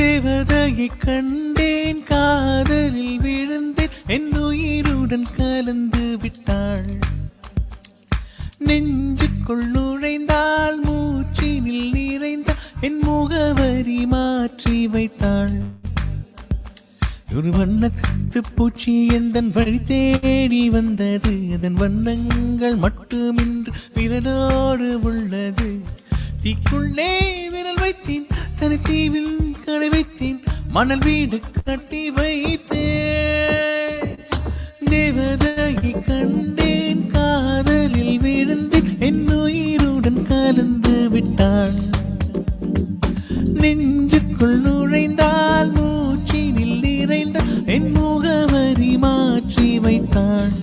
தேவதையை கண்டேன், காதலில் விழுந்தேன், என் உயிருடன் கலந்து விட்டாள். நெஞ்சுக்குள் நுழைந்தாள், மூச்சினில் நிறைந்தாள், என் முகவரி மாற்றி வைத்தாள். ஒரு வண்ணத்து பூச்சி எந்தன் வழி தேடி வந்தது, அதன் வண்ணங்கள் மட்டுமின்றி விரலோடு உள்ளது. தீக்குள்ளே விரல் வைத்தேன், தனி தீவில் கடை வைத்தேன், மணல் வீடு கட்டி வைத்தேன். தேவதையை கண்டேன், காதலில் விழுந்தேன், என் உயிருடன் கலந்து விட்டாள். நெஞ்சுக்குள் நுழைந்தால், மூச்சினில் நிறைந்தால், என் முகவரி மாற்றி வைத்தாள்.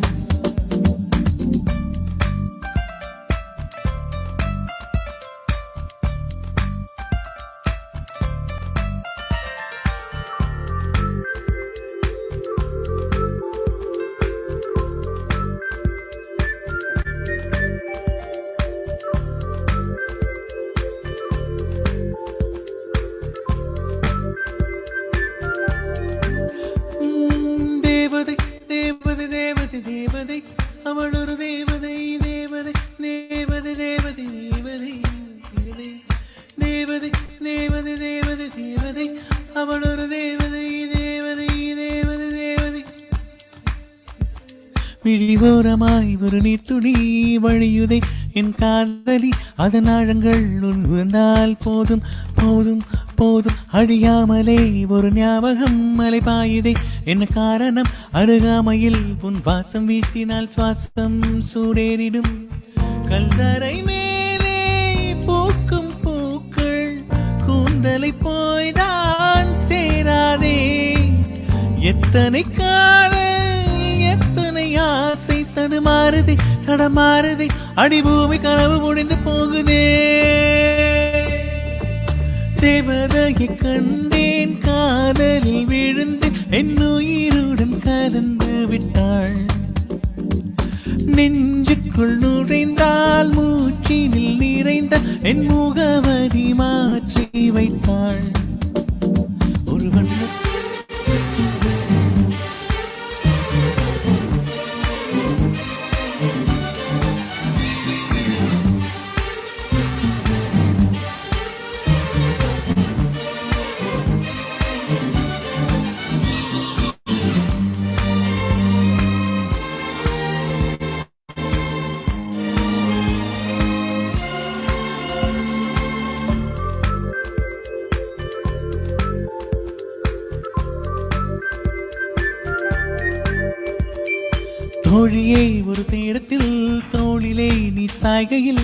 தேவதை அவள் ஒரு தேவதை, தேவதை தேவதை தேவதை தேவதை தேவதை தேவதை தேவதை தேவதை அவள் ஒரு தேவதை, தேவதை தேவதை தேவதை. விழிவோரமாய் ஒரு நீர்த்துளி வழியுதை என் காதலி, அதன் ஆழங்கள் உணர்ந்தால் போதும் போதும் போதும். அழியாமலே ஒரு ஞாபகம் மலை பாயுதே, என்ன காரணம்? அருகாமையில் உன் வாசம் வீசினால் சுவாசம் சூடேறிடும். கல்தரை மேலே பூக்கும் பூக்கள் கூந்தலை போய்தான் சேராதே. எத்தனை காதல், எத்தனை ஆசை தடுமாறுதே, தடமாறுதே, அடிபூமி கனவு முடிந்து போகுதே. தேவதையை கண்டேன், காதலில் விழுந்தேன், என் உயிருடன் கலந்து விட்டாள். நெஞ்சுக்குள் நுழைந்தால், மூச்சினில் நிறைந்தால், என் முகவரி மாற்றி வைத்தாள். ஒரு வண்ண தோழியே ஒரு நேரத்தில் தோளிலே நீ சாய்கையில்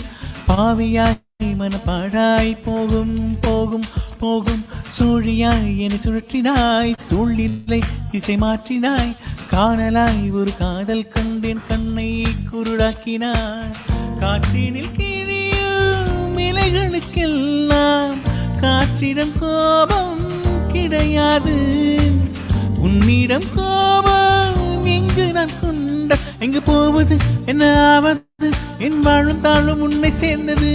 பாவையாய் மனப்பாழாய் போகும் போகும் போகும். சூழியாய் என்னை சுழற்றினாய், சூழ்நிலை திசை மாற்றினாய், காணலாய் ஒரு காதல் கண்டேன், கண்ணை குருடாக்கினாய். காற்றினில் கிழியும் இலைகளுக்கெல்லாம் காற்றிடம் கோபம் கிடையாது. உன்னிடம் கோபம் எங்கு நான் கொண்ட, எங்கு போவது, என்ன ஆவது, என் வாழும் தாழும் உன்னை சேர்ந்தது.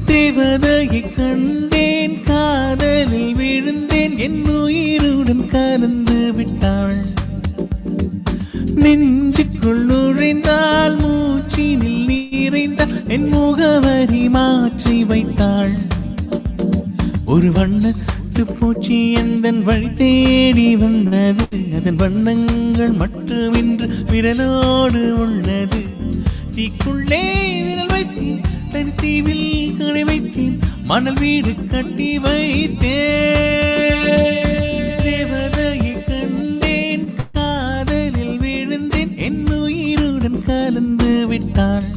தேவதையை கண்டேன், காதலில் விழுந்தேன், என் உயிருடன் கலந்து விட்டாள். நெஞ்சுக்குள் நுழைந்தால், மூச்சினில் நிறைந்தால், என் முகவரி மாற்றி வைத்தாள். ஒரு வண்ணத்து பூச்சி எந்தன் வழி தேடி வந்தது, அதன் வண்ணங்கள் மட்டுமின்றி விரலோடு உள்ளது. தீக்குள்ளே விரல் வைத்தேன், தனி தீவில் கடை வைத்தேன், மணல் வீடு கட்டி வைத்தேன். தேவதையை கண்டேன், காதலில் விழுந்தேன், என் உயிருடன் கலந்து விட்டாள்.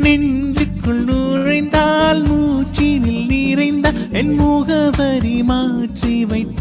நெஞ்சுக்குள் நுழைந்தால், மூச்சினில் நிறைந்தால், என் முகவரி மாற்றி வைத்தாள்.